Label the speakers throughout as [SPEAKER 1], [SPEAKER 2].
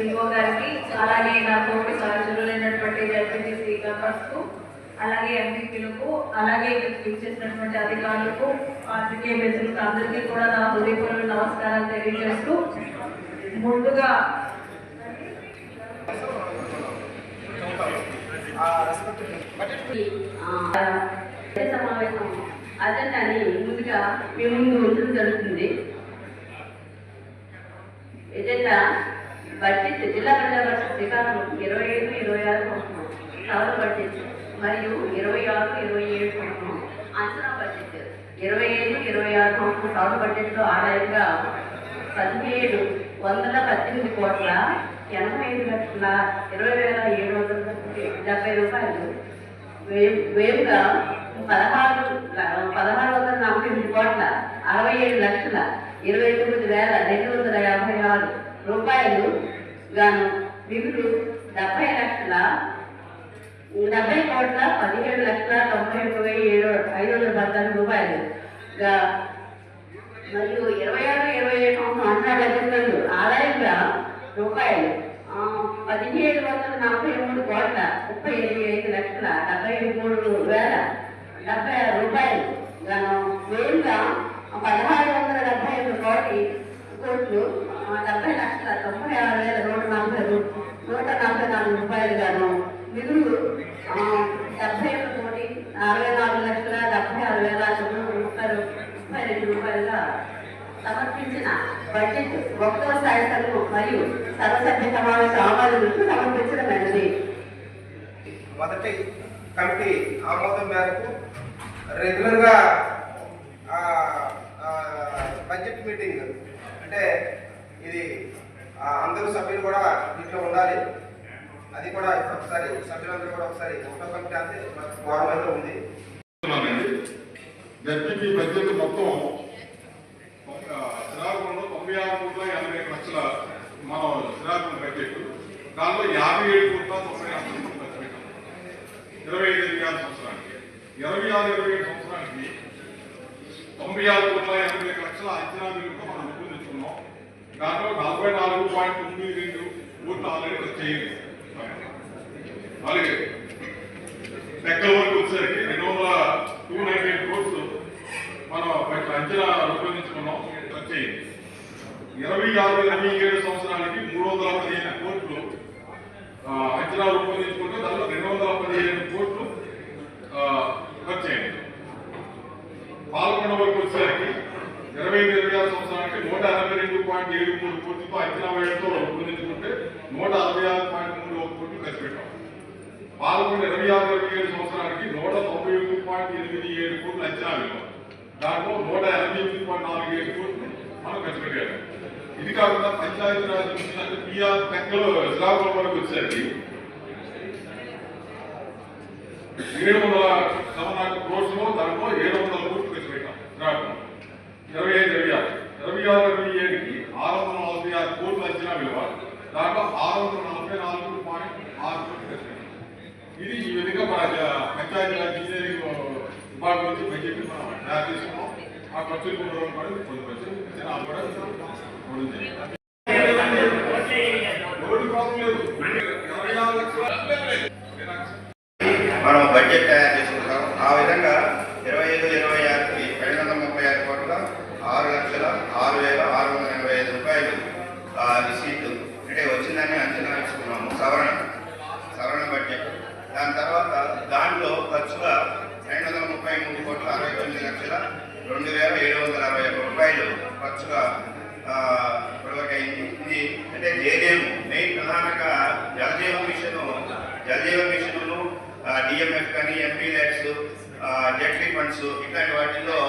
[SPEAKER 1] సిల్వో గారికి, అలాగే నా తోటి సహచరులైనటువంటి జడ్పీటీసీ మెంబర్స్కు, అలాగే ఎంపీపీలకు, అలాగే ఇచ్చేసినటువంటి అధికారులకు, పాత్రికే మిత్రులకు అందరికీ కూడా నా హృదయపూర్వక నమస్కారాలు తెలియజేస్తూ, ముందుగా
[SPEAKER 2] సమావేశం అజెండాని ముందుగా మీ ముందు ఉంచడం జరుగుతుంది. ఎజెండా బడ్జెట్ జిల్లా ప్రజా పరిషత్ శ్రీకాకుళం 25-26 సంవత్సరం సవరణ బడ్జెట్ మరియు 26-27 సంవత్సరం అంచనా బడ్జెట్ 25-26 సంవత్సరం సవరణ బడ్జెట్లో ఆదాయంగా 1718 కోట్ల 85,20,770 రూపాయలు, వ్యయంగా 1648 కోట్ల 67,29,256 రూపాయలు గాను, మిగులు 70 కోట్ల 17,91,514 రూపాయలు గా మరియు 26-27 సంవత్సరం అంచనా బడ్జెట్ ఆదాయంగా రూపాయలు 1,743 కోట్ల 35,73,076 రూపాయలు గాను, వ్యయంగా 1,675 కోట్లు 70,96,144 రూపాయలు గాను, మిగులు 71,64,76,932 రూపాయలుగా సమర్పించిన బడ్జెట్ ఒకటో స్థాయి సభకు మరియు సర్వసభ్య సమావేశ ఆమోదాలకు సమర్పించడమైనది.
[SPEAKER 3] మొదటి కమిటీ ఆమోదం మేరకు రెగ్యులర్గా బడ్జెట్ మీటింగ్ అంటే ఇది అందరూ సభ్యులు కూడా దీంట్లో ఉండాలి. అది కూడా ఒకసారి సభ్యులందరూ కూడా ఒకసారి ఒకటో కమిటీ అంటే గవర్నమెంట్లో ఉంది.
[SPEAKER 4] జడ్పీటీ బడ్జెట్ మొత్తం శ్రీకాకుళంలో 96,80 లక్షల మనం శ్రీకాకుళం బడ్జెట్, దానిలో 57,90,00,000 ఖర్చు పెట్టాం 25-26 సంవత్సరానికి. 26-27 సంవత్సరానికి 96,80 లక్షల అంచనా బిల్లుతో మనం రూపొందించుకున్నాం. దాంట్లో 44.92 కోట్లు ఆల్రెడీ ఖర్చు చేయాలి. అలాగే లెక్కల వరకు వచ్చేసరికి 298 కోట్లు మనం అంచనా రూపొందించుకున్నాం, ఖర్చు అయింది. 26-27 సంవత్సరానికి 315 కోట్లు అంచనా రూపొందించుకుంటే దాంట్లో 215 కోట్లు ఖర్చు అయింది. 11 వరకు వచ్చేసరికి 25-26 సంవత్సరానికి 182.73 కోట్లతో అంచనా వ్యయంతో రూపొందించుకుంటే 166.31 కోట్లు ఖర్చు పెట్టాం. 11-26-27 సంవత్సరానికి 191.87 కోట్లు అంచనా విలువ, దాంట్లో 188.47 కోట్లు మనం ఖర్చు పెట్టారు. ఇది కాకుండా పంచాయతీరాజ్ మిషన్ అంటే పిఆర్ లెక్కలు శ్రీకాకుళం వరకు వచ్చేసరికి 740 కోట్లలో దాంట్లో 700 కోట్లు ఖర్చు పెట్టాం శ్రీకాకుళం. 25-26-27కి 646 కోట్ల అంచనా విలువ, దాంట్లో 644.6 కోట్లు ఖర్చు పెట్టాం. ఇది ఈ విధంగా మన పంచాయతీరాజ్ ఇంజనీరింగ్ విభాగం నుంచి బడ్జెట్ మనం తయారు చేసుకున్నాం. ఆ ఖర్చులు కూడా కొన్ని ఖర్చులు కూడా
[SPEAKER 5] మనం బడ్జెట్ తయారు చేసుకుంటాం. ఆ విధంగా 25-26కి 236 కోట్ల 6,06,685 రూపాయలు రిసీట్ అంటే వచ్చిందని అంచనా వేసుకున్నాము. సవరణ బడ్జెట్. దాని తర్వాత దాంట్లో ఖర్చుగా 233 కోట్ల 69,02,761 రూపాయలు ఖర్చుగా ఇప్పటివరకైంది. ఇది అంటే జేజేఎం మెయిన్ ప్రధానంగా జలజీవన్ మిషన్ను డిఎంఎఫ్ కానీ ఎంపీ ల్యాక్స్ జెట్లీ ఫండ్స్ ఇట్లాంటి వాటిల్లో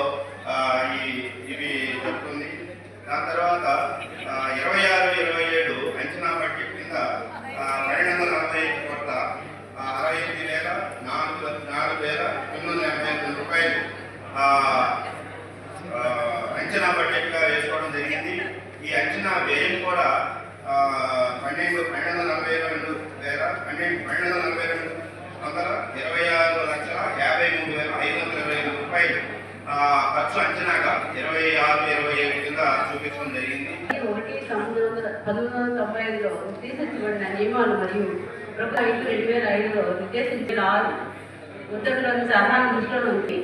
[SPEAKER 5] ఇవి జరుగుతుంది. దాని తర్వాత 26-27 అంచనా బడ్జెట్ కింద 245 కోట్ల 68,04,985 రూపాయలు అంచనా బడ్జెట్గా వేసుకోవడం జరిగింది. ఈ అంచనా వ్యయం కూడా 12,42,26,53,520 రూపాయలు ఖర్చు అంచనాగా 26-27 కింద చూపించడం జరిగింది.
[SPEAKER 2] 1,900 1995లో ఉద్దేశించబడిన నియమాలు మరియు ప్రభుత్వ 2005లో నిర్దేశించిన 6 ఉత్తర్వులను సలహాను దృష్టిలో ఉంచి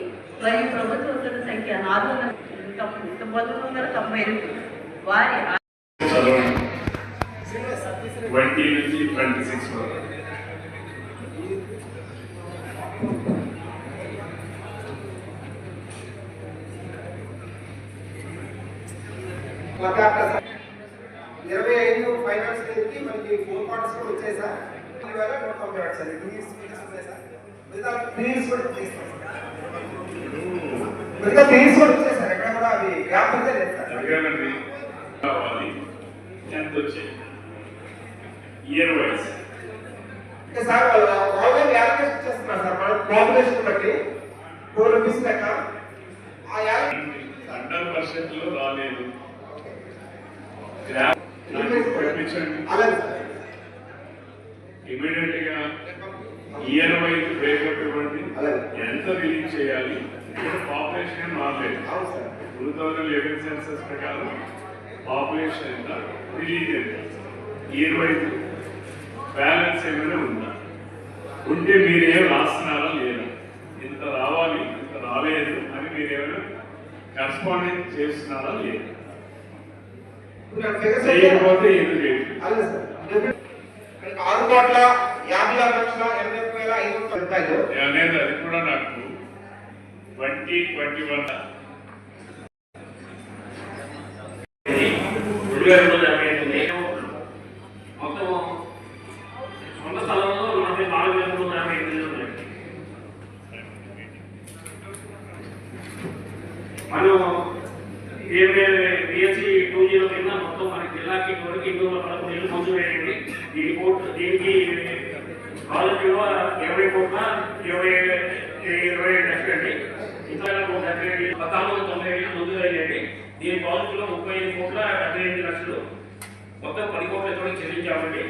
[SPEAKER 2] మరియు ప్రభుత్వ ఉత్తర్వుల సంఖ్య 1992 వారి
[SPEAKER 6] 20 నుంచి 26 వరకు.
[SPEAKER 3] లగాటార్ 25 ఫైనాన్స్ కి మనకి 4 క్వార్టర్స్ కూడా వచ్చాయి సార్. ఇవాళ 198 సార్. డీల్స్ ఉన్నాయి సార్. మిగతా డీల్స్ కూడా వచ్చాయి సార్. మిగతా డీల్స్ కూడా వచ్చాయి సార్. ఎక్కడ కూడా అవి గ్యాప్ అయితే లేదు సార్.
[SPEAKER 6] అడగండి కావాలి ఎంత వచ్చాయి ఇయర్ వైస్
[SPEAKER 3] అంటే సార్ ఆల్రెడీ అలొకేషన్ చేస్తున్నారు సార్. మన పాపులేషన్ బట్టి 4 రూపీస్ లెక్క ఆ
[SPEAKER 6] అండర్ % లో రాలేదు. పంపించండి
[SPEAKER 3] అలాగే సార్.
[SPEAKER 6] ఇమీడియట్ గా ఇయర్ వైజ్ బ్రేకప్ ఇవ్వండి.
[SPEAKER 3] అలాగే.
[SPEAKER 6] ఎంత రిలీజ్ చేయాలి పాపులేషన్ రాలేదు.
[SPEAKER 3] అవును సార్.
[SPEAKER 6] 2011 సెన్సస్ ప్రకారం పాపులేషన్ ఎంత రిలీజ్ ఎంత ఇయర్ వైజ్ బ్యాలెన్స్ ఏమైనా ఉందా, ఉంటే మీరేం రాస్తున్నారా లేదా, ఇంత రావాలి ఇంత రాలేదు అని మీరేమైనా కరెస్పాండింగ్ చేస్తున్నారా లేదా, చేయకపోతే ఏదో చేయండి.
[SPEAKER 3] అలాగే సార్. 6,56,86,80,500 రూపాయలు
[SPEAKER 6] అనేది అది కూడా నాకు 2021
[SPEAKER 7] మొత్తం సొంత స్థలంలో 44,458 ఉన్నాయి. మనం బిఎస్సి 20 కింద మొత్తం మన జిల్లాకి వరకు 211 ఇళ్ళు మంజూరు అయ్యండి. దీనికి ప్రాజెక్ట్ విలువ 20 కోట్ల 27 లక్షలు అండి. ఇంకా 1490 ఇళ్ళు మంజూరు అయ్యండి. దీని ప్రాజెక్ట్ విలువ 35 కోట్ల 78 లక్షలు, మొత్తం 10 కోట్ల ఎటువంటి చెల్లించామండి.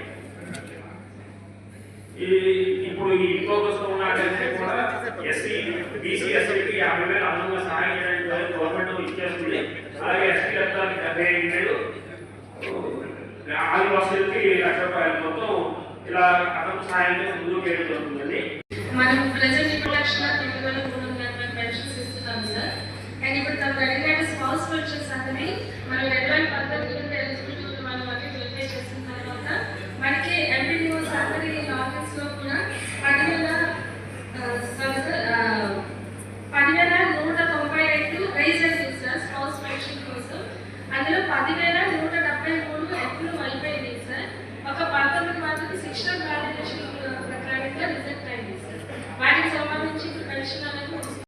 [SPEAKER 7] ఇప్పుడు ఈ ఇంకో కోసం ఉన్నట్లయితే కూడా ఎస్సీ బీసీ ఎస్సీకి 50,000 అదనంగా సహాయం చేయడానికి గవర్నమెంట్ ఇచ్చేస్తుంది. అలాగే ఎస్టీ రక్తానికి 75,000, ఆదివాసులకి 1,00,000 రూపాయలు, మొత్తం ఇలా అదనపు సహాయంగా ముందుకు వెళ్ళిపోతుందండి.
[SPEAKER 8] మనం ప్రజెంట్ 2,03,380 పెన్షన్స్ ఇస్తున్నాం సార్. అండ్ ఇప్పుడు తను అడిగినట్టు స్పౌస్ పెన్షన్స్ అనేది మనం 2019